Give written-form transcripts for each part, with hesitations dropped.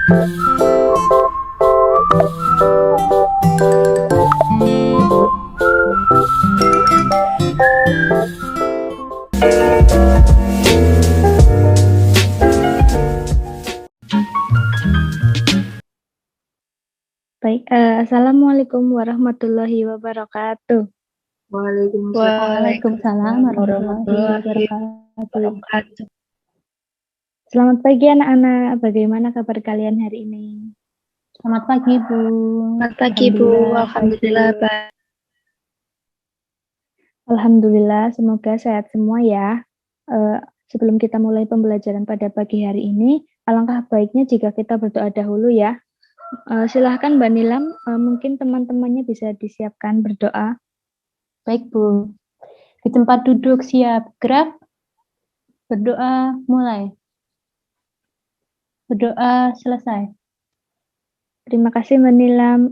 Baik, assalamualaikum warahmatullahi wabarakatuh. Waalaikumsalam warahmatullahi wabarakatuh. Selamat pagi anak-anak, bagaimana kabar kalian hari ini? Selamat pagi, Bu. Selamat pagi, Bu. Alhamdulillah, baik. Alhamdulillah, semoga sehat semua ya. Sebelum kita mulai pembelajaran pada pagi hari ini, alangkah baiknya jika kita berdoa dahulu ya. Silahkan Mbak Nilam, mungkin teman-temannya bisa disiapkan berdoa. Baik, Bu. Di tempat duduk siap, gerak. Berdoa mulai. Berdoa selesai. Terima kasih Mbak Nilam.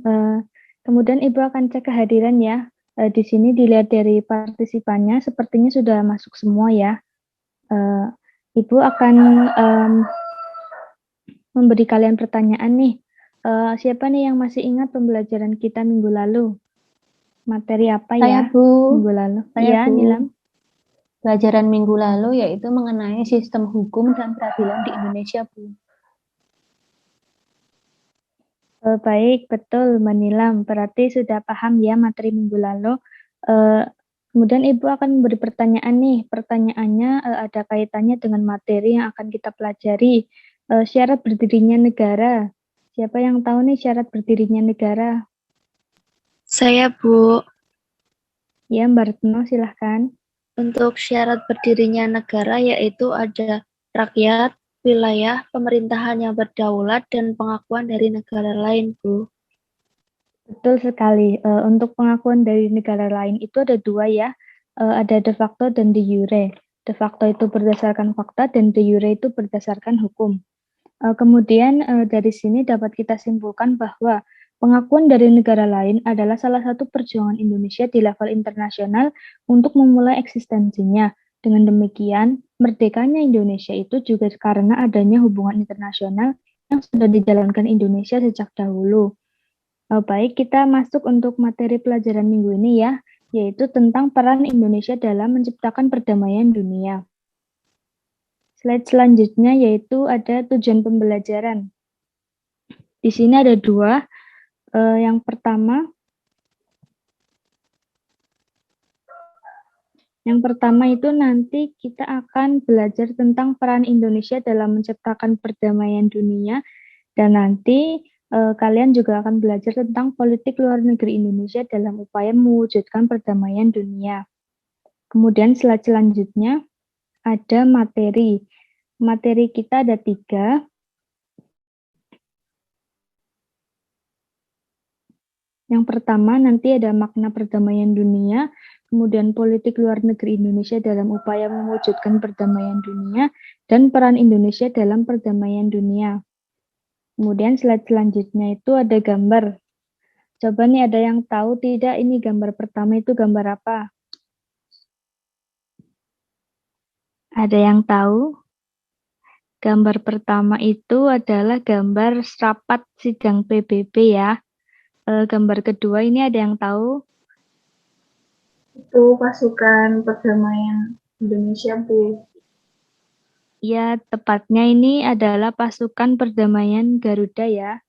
Kemudian Ibu akan cek kehadiran ya. Di sini dilihat dari partisipannya, sepertinya sudah masuk semua ya. Ibu akan memberi kalian pertanyaan nih. Siapa nih yang masih ingat pembelajaran kita minggu lalu? Materi apa Saya, ya Bu. minggu lalu? Saya, Ya, Bu. Nilam. Pelajaran minggu lalu yaitu mengenai sistem hukum dan peradilan di Indonesia, Bu. Baik, betul Mbak Nilam. Berarti sudah paham ya materi minggu lalu. Kemudian Ibu akan memberi pertanyaan nih. Pertanyaannya ada kaitannya dengan materi yang akan kita pelajari. Syarat berdirinya negara. Siapa yang tahu nih syarat berdirinya negara? Saya, Bu. Ya, Mbak Retno, silahkan. Untuk syarat berdirinya negara yaitu ada rakyat, wilayah, pemerintahan yang berdaulat, dan pengakuan dari negara lain, Bu. Betul sekali. Untuk pengakuan dari negara lain itu ada dua ya. Ada de facto dan de jure. De facto itu berdasarkan fakta dan de jure itu berdasarkan hukum. Kemudian dari sini dapat kita simpulkan bahwa pengakuan dari negara lain adalah salah satu perjuangan Indonesia di level internasional untuk memulai eksistensinya. Dengan demikian, merdekanya Indonesia itu juga karena adanya hubungan internasional yang sudah dijalankan Indonesia sejak dahulu. Baik, kita masuk untuk materi pelajaran minggu ini ya, yaitu tentang peran Indonesia dalam menciptakan perdamaian dunia. Slide selanjutnya yaitu ada tujuan pembelajaran. Di sini ada dua. Yang pertama itu nanti kita akan belajar tentang peran Indonesia dalam menciptakan perdamaian dunia, dan nanti kalian juga akan belajar tentang politik luar negeri Indonesia dalam upaya mewujudkan perdamaian dunia. Kemudian slide selanjutnya ada materi. Materi kita ada 3. Yang pertama nanti ada makna perdamaian dunia, kemudian politik luar negeri Indonesia dalam upaya mewujudkan perdamaian dunia, dan peran Indonesia dalam perdamaian dunia. Kemudian slide selanjutnya itu ada gambar. Coba nih ada yang tahu tidak ini gambar pertama itu gambar apa? Ada yang tahu? Gambar pertama itu adalah gambar rapat sidang PBB ya. Gambar kedua ini ada yang tahu? Itu pasukan perdamaian Indonesia, Bu. Ya, tepatnya ini adalah pasukan perdamaian Garuda ya.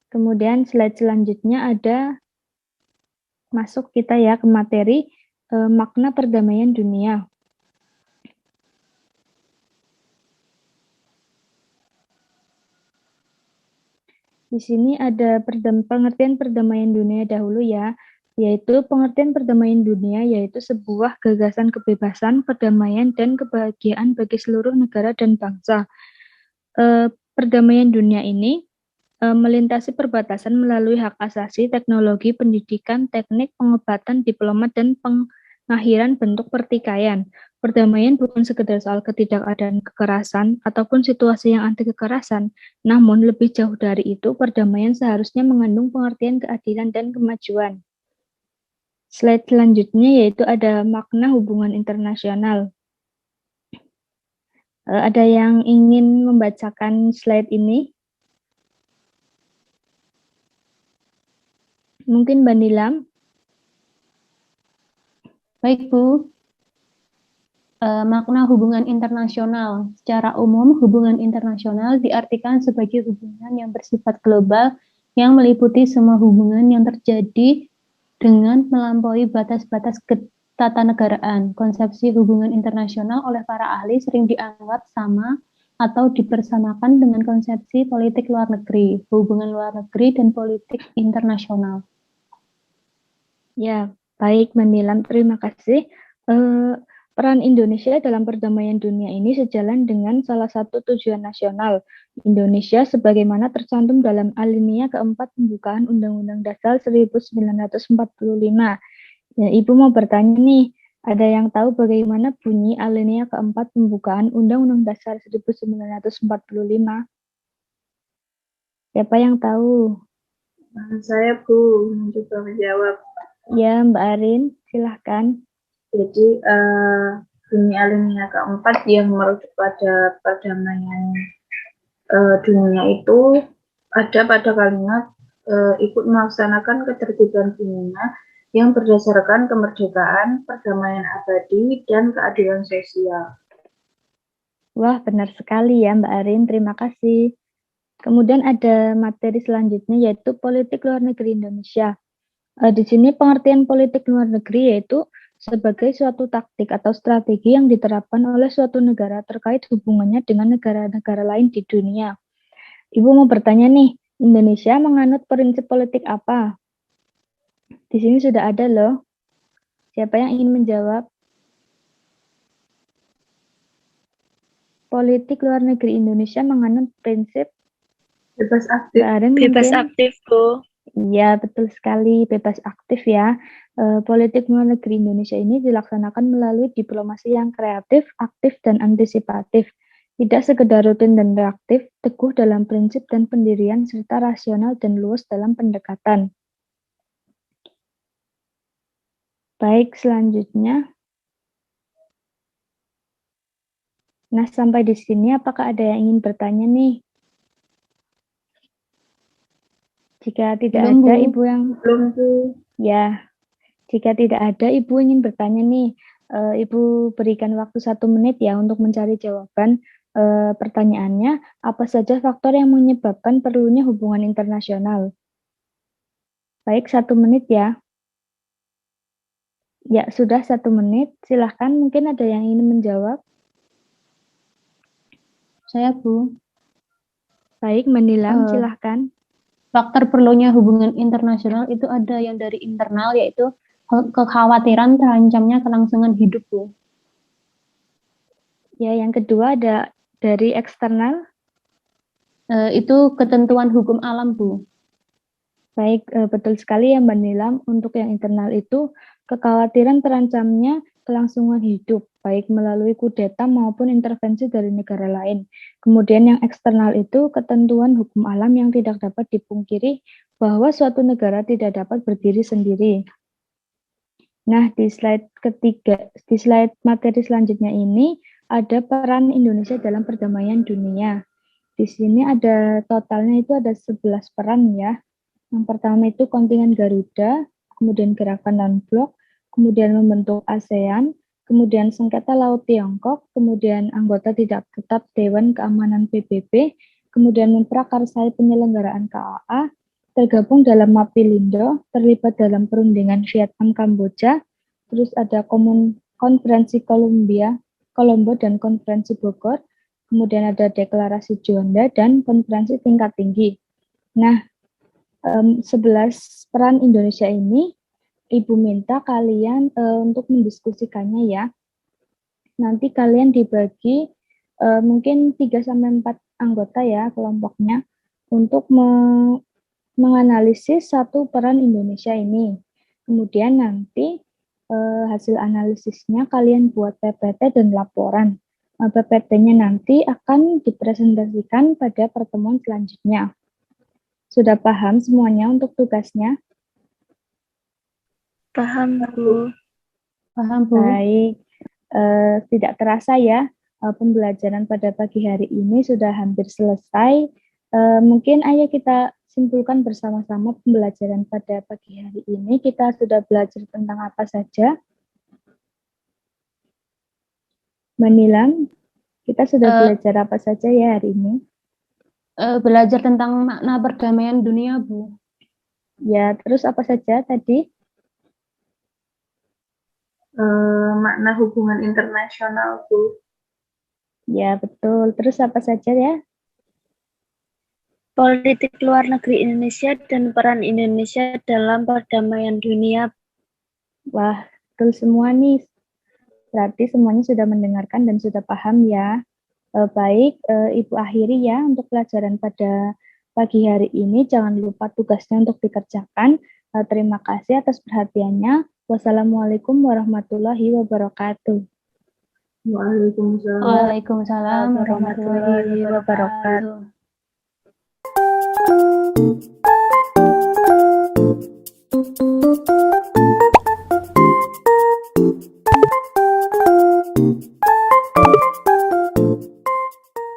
Kemudian slide selanjutnya ada masuk kita ya ke materi makna perdamaian dunia. Di sini ada pengertian perdamaian dunia dahulu ya, yaitu pengertian perdamaian dunia yaitu sebuah gagasan kebebasan, perdamaian, dan kebahagiaan bagi seluruh negara dan bangsa. Perdamaian dunia ini melintasi perbatasan melalui hak asasi, teknologi, pendidikan, teknik, pengobatan, diplomat, dan pengakhiran bentuk pertikaian. Perdamaian bukan sekedar soal ketidakadaan kekerasan ataupun situasi yang anti kekerasan, namun lebih jauh dari itu, perdamaian seharusnya mengandung pengertian keadilan dan kemajuan. Slide selanjutnya yaitu ada makna hubungan internasional. Ada yang ingin membacakan slide ini? Mungkin Mbak Nilam? Baik, Bu. Makna hubungan internasional. Secara umum, hubungan internasional diartikan sebagai hubungan yang bersifat global yang meliputi semua hubungan yang terjadi dengan melampaui batas-batas ketatanegaraan. Konsepsi hubungan internasional oleh para ahli sering dianggap sama atau dipersamakan dengan konsepsi politik luar negeri, hubungan luar negeri, dan politik internasional. Ya, baik Mbak Nilam, terima kasih. Peran Indonesia dalam perdamaian dunia ini sejalan dengan salah satu tujuan nasional Indonesia sebagaimana tercantum dalam alinea keempat pembukaan Undang-Undang Dasar 1945. Ya, Ibu mau bertanya nih, ada yang tahu bagaimana bunyi alinea keempat pembukaan Undang-Undang Dasar 1945? Siapa yang tahu? Saya Bu mencoba menjawab. Ya, Mbak Arin, silahkan. Jadi bunyi alinea keempat yang merujuk pada perdamaian dunia itu ada pada kalimat ikut melaksanakan ketertiban dunia yang berdasarkan kemerdekaan, perdamaian abadi, dan keadilan sosial. Wah, benar sekali ya Mbak Arin, terima kasih. Kemudian ada materi selanjutnya yaitu politik luar negeri Indonesia. Di sini pengertian politik luar negeri yaitu sebagai suatu taktik atau strategi yang diterapkan oleh suatu negara terkait hubungannya dengan negara-negara lain di dunia. Ibu mau bertanya nih, Indonesia menganut prinsip politik apa? Di sini sudah ada loh. Siapa yang ingin menjawab? Politik luar negeri Indonesia menganut prinsip Bebas aktif. Mbak Arin Bebas mungkin? aktif, Bu. Iya, betul sekali, bebas aktif ya. Politik luar negeri Indonesia ini dilaksanakan melalui diplomasi yang kreatif, aktif, dan antisipatif. Tidak sekedar rutin dan reaktif, teguh dalam prinsip dan pendirian, serta rasional dan luas dalam pendekatan. Baik, selanjutnya. Nah, sampai di sini apakah ada yang ingin bertanya nih? Jika tidak Belum, ada, Bu. Ibu yang... Belum Bu. Ya, jika tidak ada, Ibu ingin bertanya nih. Ibu berikan waktu 1 menit ya untuk mencari jawaban pertanyaannya. Apa saja faktor yang menyebabkan perlunya hubungan internasional? Baik, 1 menit ya. Ya, sudah 1 menit. Silahkan, mungkin ada yang ingin menjawab. Saya, Bu. Baik, Mbak Nilam, silahkan. Faktor perlunya hubungan internasional itu ada yang dari internal, yaitu kekhawatiran terancamnya kelangsungan hidup, Bu. Ya, yang kedua ada dari eksternal. Itu ketentuan hukum alam, Bu. Baik, betul sekali ya Mbak Nilam. Untuk yang internal itu kekhawatiran terancamnya kelangsungan hidup, baik melalui kudeta maupun intervensi dari negara lain. Kemudian yang eksternal itu ketentuan hukum alam yang tidak dapat dipungkiri bahwa suatu negara tidak dapat berdiri sendiri. Nah, di slide ketiga, di slide materi selanjutnya ini ada peran Indonesia dalam perdamaian dunia. Di sini ada totalnya itu ada 11 peran ya. Yang pertama itu kontingen Garuda, kemudian gerakan non-blok, kemudian membentuk ASEAN, kemudian sengketa Laut Tiongkok, kemudian anggota tidak tetap Dewan Keamanan PBB, kemudian memprakarsai penyelenggaraan KAA, tergabung dalam Mapilindo, terlibat dalam perundingan Vietnam Kamboja, terus ada konferensi Kolombo dan konferensi Bogor, kemudian ada deklarasi Juanda dan konferensi tingkat tinggi. Nah, 11 peran Indonesia ini Ibu minta kalian untuk mendiskusikannya ya. Nanti kalian dibagi mungkin 3-4 anggota ya kelompoknya untuk menganalisis satu peran Indonesia ini. Kemudian nanti hasil analisisnya kalian buat PPT dan laporan. PPT-nya nanti akan dipresentasikan pada pertemuan selanjutnya. Sudah paham semuanya untuk tugasnya? Paham, Bu. Paham, Bu. Baik, tidak terasa ya, pembelajaran pada pagi hari ini sudah hampir selesai. Mungkin ayo kita simpulkan bersama-sama pembelajaran pada pagi hari ini. Kita sudah belajar tentang apa saja? Menilang, kita sudah belajar apa saja ya hari ini? Belajar tentang makna perdamaian dunia, Bu. Ya, terus apa saja tadi? Makna hubungan internasional, Bu. Ya, betul. Terus apa saja ya? Politik luar negeri Indonesia dan peran Indonesia dalam perdamaian dunia. Wah, betul semua nih. Berarti semuanya sudah mendengarkan dan sudah paham ya. Baik, Ibu akhiri ya untuk pelajaran pada pagi hari ini. Jangan lupa tugasnya untuk dikerjakan. Terima kasih atas perhatiannya. Wassalamualaikum warahmatullahi wabarakatuh. Waalaikumsalam. Waalaikumsalam warahmatullahi wabarakatuh.